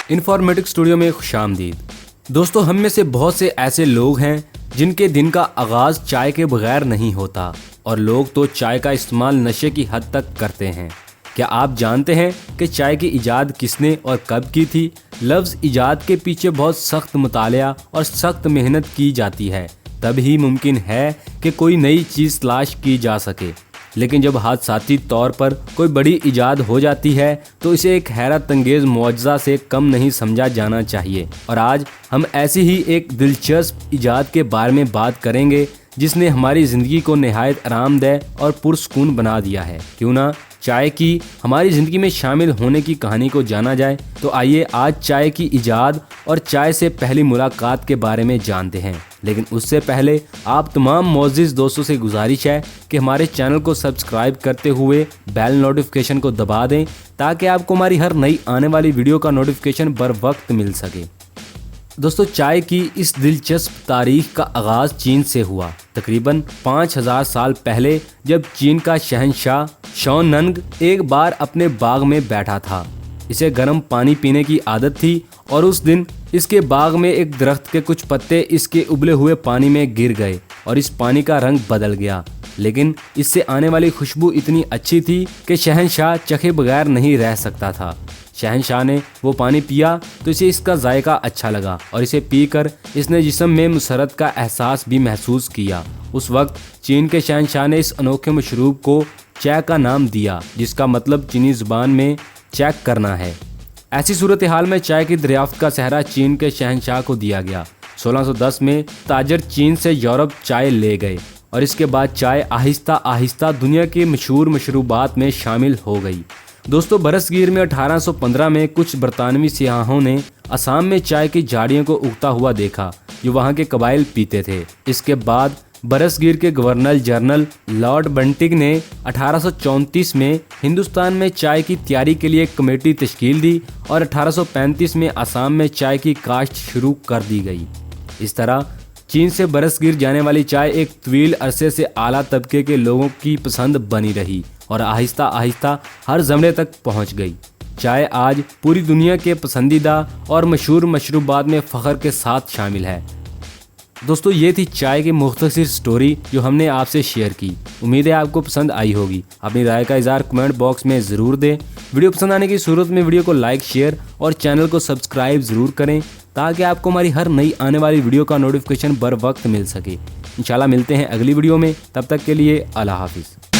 انفارمیٹک studio میں خوش آمدید۔ دوستو، ہم میں سے بہت سے ایسے لوگ ہیں جن کے دن کا آغاز چائے کے بغیر نہیں ہوتا، اور لوگ تو چائے کا استعمال نشے کی حد تک کرتے ہیں۔ کیا آپ جانتے ہیں کہ چائے کی ایجاد کس نے اور کب کی تھی؟ لفظ ایجاد کے پیچھے بہت سخت مطالعہ اور سخت محنت کی جاتی ہے، تب ہی ممکن ہے کہ کوئی نئی چیز تلاش کی جا سکے۔ لیکن جب حادثاتی طور پر کوئی بڑی ایجاد ہو جاتی ہے تو اسے ایک حیرت انگیز معجزہ سے کم نہیں سمجھا جانا چاہیے۔ اور آج ہم ایسی ہی ایک دلچسپ ایجاد کے بارے میں بات کریں گے جس نے ہماری زندگی کو نہایت آرام دہ اور پرسکون بنا دیا ہے۔ کیوں نہ چائے کی ہماری زندگی میں شامل ہونے کی کہانی کو جانا جائے، تو آئیے آج چائے کی ایجاد اور چائے سے پہلی ملاقات کے بارے میں جانتے ہیں۔ لیکن اس سے پہلے آپ تمام معزز دوستوں سے گزارش ہے کہ ہمارے چینل کو سبسکرائب کرتے ہوئے بیل نوٹیفیکیشن کو دبا دیں تاکہ آپ کو ہماری ہر نئی آنے والی ویڈیو کا نوٹیفیکیشن بر وقت مل سکے۔ دوستو، چائے کی اس دلچسپ تاریخ کا آغاز چین سے ہوا، تقریباً 5000 سال پہلے، جب چین کا شہنشاہ شون ننگ ایک بار اپنے باغ میں بیٹھا تھا۔ اسے گرم پانی پینے کی عادت تھی اور اس دن اس کے باغ میں ایک درخت کے کچھ پتے اس کے ابلے ہوئے پانی میں گر گئے اور اس پانی کا رنگ بدل گیا، لیکن اس سے آنے والی خوشبو اتنی اچھی تھی کہ شہنشاہ چکھے بغیر نہیں رہ سکتا تھا۔ شہنشاہ نے وہ پانی پیا تو اسے اس کا ذائقہ اچھا لگا اور اسے پی کر اس نے جسم میں مسرت کا احساس بھی محسوس کیا۔ اس وقت چین کے شہنشاہ نے اس انوکھے مشروب کو چائے کا نام دیا، جس کا مطلب چینی زبان میں چیک کرنا ہے۔ ایسی صورتحال میں چائے کی دریافت کا سہرا چین کے شہنشاہ کو دیا گیا۔ 1610 میں تاجر چین سے یورپ چائے لے گئے اور اس کے بعد چائے آہستہ آہستہ دنیا کے مشہور مشروبات میں شامل ہو گئی۔ دوستو، برصغیر میں 1815 میں کچھ برطانوی سیاحوں نے آسام میں چائے کی جھاڑیوں کو اگتا ہوا دیکھا جو وہاں کے قبائل پیتے تھے۔ اس کے بعد برصغیر کے گورنر جنرل لارڈ بنٹنگ نے 1834 میں ہندوستان میں چائے کی تیاری کے لیے ایک کمیٹی تشکیل دی اور 1835 میں آسام میں چائے کی کاشت شروع کر دی گئی۔ اس طرح چین سے برصغیر جانے والی چائے ایک طویل عرصے سے اعلیٰ طبقے کے لوگوں کی پسند بنی رہی اور آہستہ آہستہ ہر زمرے تک پہنچ گئی۔ چائے آج پوری دنیا کے پسندیدہ اور مشہور مشروبات میں فخر کے ساتھ شامل ہے۔ دوستو، یہ تھی چائے کی مختصر سٹوری جو ہم نے آپ سے شیئر کی۔ امید ہے آپ کو پسند آئی ہوگی۔ اپنی رائے کا اظہار کمنٹ باکس میں ضرور دیں۔ ویڈیو پسند آنے کی صورت میں ویڈیو کو لائک، شیئر اور چینل کو سبسکرائب ضرور کریں تاکہ آپ کو ہماری ہر نئی آنے والی ویڈیو کا نوٹیفیکیشن بر وقت مل سکے۔ انشاءاللہ ملتے ہیں اگلی ویڈیو میں، تب تک کے لیے اللہ حافظ۔